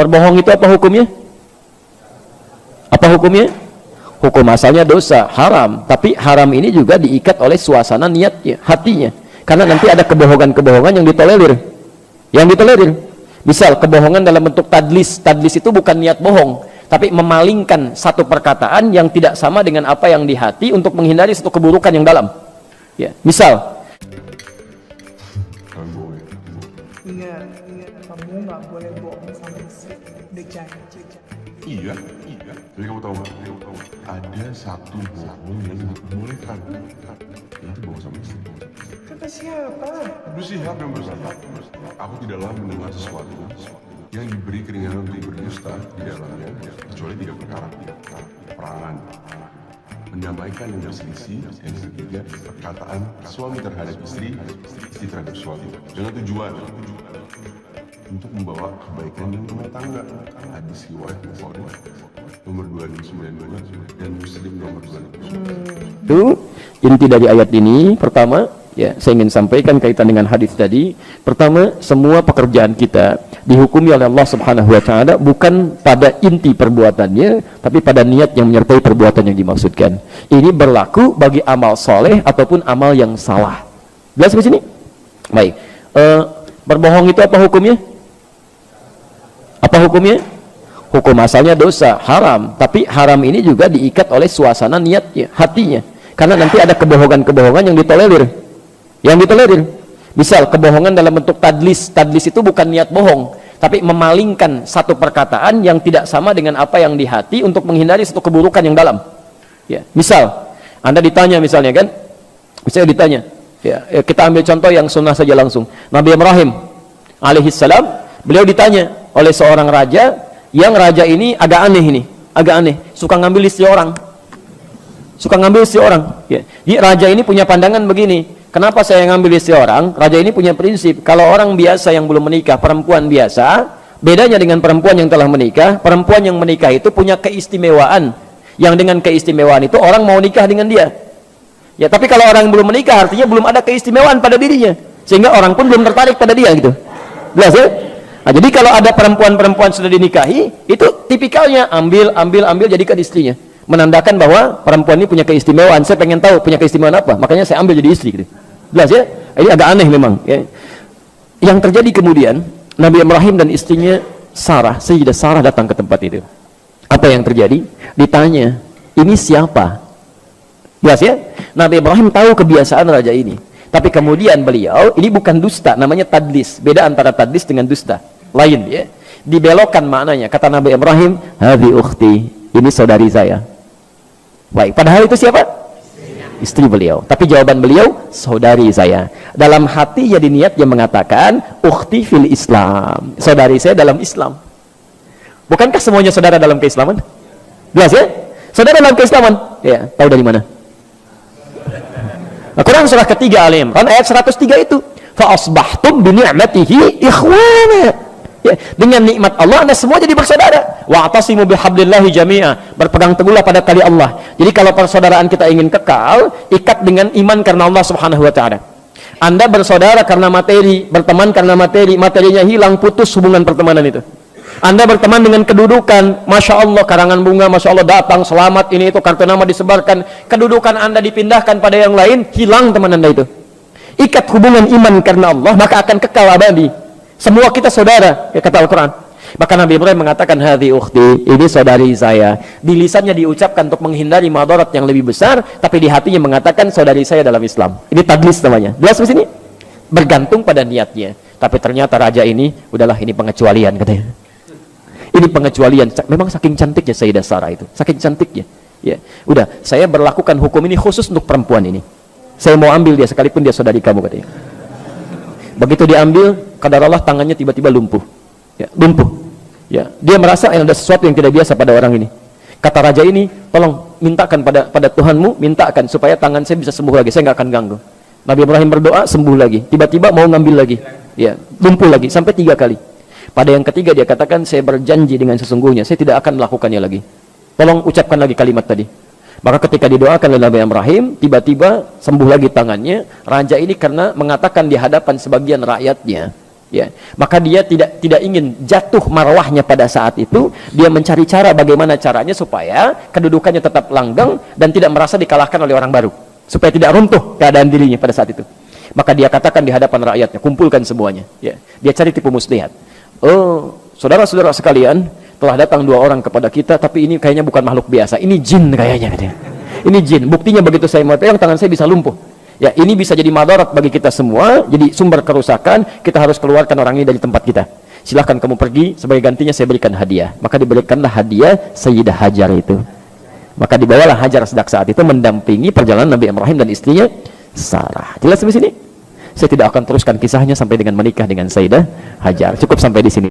Berbohong itu apa hukumnya? Apa hukumnya? Hukum asalnya dosa, haram. Tapi haram ini juga diikat oleh suasana niatnya, hatinya. Karena nanti ada kebohongan-kebohongan yang ditolerir. Yang ditolerir. Misal kebohongan dalam bentuk tadlis. Tadlis itu bukan niat bohong, tapi memalingkan satu perkataan yang tidak sama dengan apa yang di hati untuk menghindari satu keburukan yang dalam. Ya, misal. Ingat, kamu nggak boleh bohong sama istri. Udah janji. Iya. Jadi kamu tahu nggak? Ada satu bohong yang diperbolehkan. Itu bohong sama istri. Kata siapa? Abu Syihab yang berkata, aku tidaklah mendengar sesuatu yang diberi keringanan untuk berdusta di dalamnya, kecuali 3 perkara. Perangan, mendamaikan yang berselisih, yang ketiga perkataan suami terhadap istri terhadap suami, dengan tujuan untuk membawa kebaikan dalam rumah tangga. Hadis riwayat Bukhari nomor 2692 dan Muslim nomor 26. Itu inti dari ayat ini. Pertama, ya, saya ingin sampaikan kaitan dengan hadis tadi. Pertama, semua pekerjaan kita dihukumi oleh Allah Subhanahu wa taala bukan pada inti perbuatannya, tapi pada niat yang menyertai perbuatan yang dimaksudkan. Ini berlaku bagi amal soleh ataupun amal yang salah. Jelas di sini? Baik. Berbohong itu apa hukumnya? Apa hukumnya? Hukum asalnya dosa, haram. Tapi haram ini juga diikat oleh suasana niatnya, hatinya. Karena nanti ada kebohongan-kebohongan yang ditolerir. Yang ditolerir. Misal kebohongan dalam bentuk tadlis. Tadlis itu bukan niat bohong, tapi memalingkan satu perkataan yang tidak sama dengan apa yang di hati untuk menghindari satu keburukan yang dalam. Ya, misal Anda ditanya misalnya kan, misalnya ditanya, ya, kita ambil contoh yang sunnah saja langsung. Nabi Ibrahim alaihissalam, beliau ditanya oleh seorang raja, yang raja ini agak aneh ini, agak aneh, suka ngambil istri orang. Suka ngambil istri orang. Ya. Jadi raja ini punya pandangan begini, kenapa saya ngambil istri orang? Raja ini punya prinsip, kalau orang biasa yang belum menikah, perempuan biasa, bedanya dengan perempuan yang telah menikah, perempuan yang menikah itu punya keistimewaan, yang dengan keistimewaan itu orang mau nikah dengan dia. Ya, tapi kalau orang yang belum menikah, artinya belum ada keistimewaan pada dirinya, sehingga orang pun belum tertarik pada dia gitu. Jelas ya? Nah, jadi kalau ada perempuan-perempuan sudah dinikahi, itu tipikalnya ambil jadikan istrinya, menandakan bahwa perempuan ini punya keistimewaan. Saya pengen tahu punya keistimewaan apa, makanya saya ambil jadi istri gitu. Jelas ya? Ini agak aneh memang ya. Yang terjadi kemudian, Nabi Ibrahim dan istrinya Sarah, Sayyidah Sarah datang ke tempat itu. Apa yang terjadi? Ditanya, ini siapa? Jelas ya? Nabi Ibrahim tahu kebiasaan raja ini, tapi kemudian beliau, ini bukan dusta, namanya tadlis. Beda antara tadlis dengan dusta, lain ya. Dibelokkan maknanya. Kata Nabi Ibrahim, hadhi ukhti, ini saudari saya. Baik, padahal itu siapa? Istri beliau. Tapi jawaban beliau, saudari saya. Dalam hati jadi niat yang mengatakan, ukhti fil Islam, saudari saya dalam Islam. Bukankah semuanya saudara dalam keislaman? Jelas ya? Saudara dalam keislaman. Ya, tahu dari mana? Al-Quran surah ketiga Al-Imran ayat 103 itu, fa asbahtum bi ni'matihi ikhwana. Ya, dengan nikmat Allah Anda semua jadi bersaudara. Wa'tasimu bihablillahi jami'a, berpegang teguhlah pada tali Allah. Jadi kalau persaudaraan kita ingin kekal, ikat dengan iman karena Allah Subhanahu wa taala. Anda bersaudara karena materi, berteman karena materi, materinya hilang, putus hubungan pertemanan itu. Anda berteman dengan kedudukan, Masya Allah, karangan bunga, Masya Allah, datang, selamat, ini itu, kartu nama disebarkan, kedudukan Anda dipindahkan pada yang lain, hilang teman Anda itu. Ikat hubungan iman karena Allah, maka akan kekal abadi. Semua kita saudara, ya kata Al-Quran. Maka Nabi Ibrahim mengatakan, hadhi ukhti, ini saudari saya. Di lisannya diucapkan untuk menghindari madarat yang lebih besar, tapi di hatinya mengatakan, saudari saya dalam Islam. Ini tadlis namanya. Jelas di sini? Bergantung pada niatnya. Tapi ternyata raja ini, udahlah, ini pengecualian katanya. Ini pengecualian, memang saking cantiknya Sayyidah Sarah itu, saking cantiknya. Ya, udah, saya berlakukan hukum ini khusus untuk perempuan ini. Saya mau ambil dia sekalipun dia saudari kamu katanya. Begitu diambil, qadarullah tangannya tiba-tiba lumpuh. Ya, lumpuh. Ya, dia merasa ada sesuatu yang tidak biasa pada orang ini. Kata raja ini, tolong mintakan pada Tuhanmu, mintakan supaya tangan saya bisa sembuh lagi, saya nggak akan ganggu. Nabi Ibrahim berdoa, sembuh lagi. Tiba-tiba mau ngambil lagi. Ya, lumpuh lagi sampai 3 kali. Pada yang ketiga dia katakan, saya berjanji dengan sesungguhnya saya tidak akan melakukannya lagi. Tolong ucapkan lagi kalimat tadi. Maka ketika didoakan oleh Nabi Ibrahim, tiba-tiba sembuh lagi tangannya. Raja ini karena mengatakan di hadapan sebagian rakyatnya, Ya, maka dia tidak ingin jatuh marwahnya pada saat itu. Dia mencari cara bagaimana caranya supaya kedudukannya tetap langgeng dan tidak merasa dikalahkan oleh orang baru, supaya tidak runtuh keadaan dirinya pada saat itu. Maka dia katakan di hadapan rakyatnya, kumpulkan semuanya. Ya, dia cari tipu muslihat. Oh, saudara-saudara sekalian, telah datang 2 orang kepada kita, tapi ini kayaknya bukan makhluk biasa, ini jin kayaknya, katanya. Ini jin. Buktinya begitu saya mau pegang, tangan saya bisa lumpuh. Ya, ini bisa jadi madarat bagi kita semua, jadi sumber kerusakan. Kita harus keluarkan orang ini dari tempat kita. Silahkan kamu pergi, sebagai gantinya saya berikan hadiah. Maka diberikanlah hadiah Sayyidah Hajar itu. Maka dibawalah Hajar sejak saat itu mendampingi perjalanan Nabi Ibrahim dan istrinya Sarah. Jelas sampai sini? Saya tidak akan teruskan kisahnya sampai dengan menikah dengan Sayyidah Hajar. Cukup sampai di sini.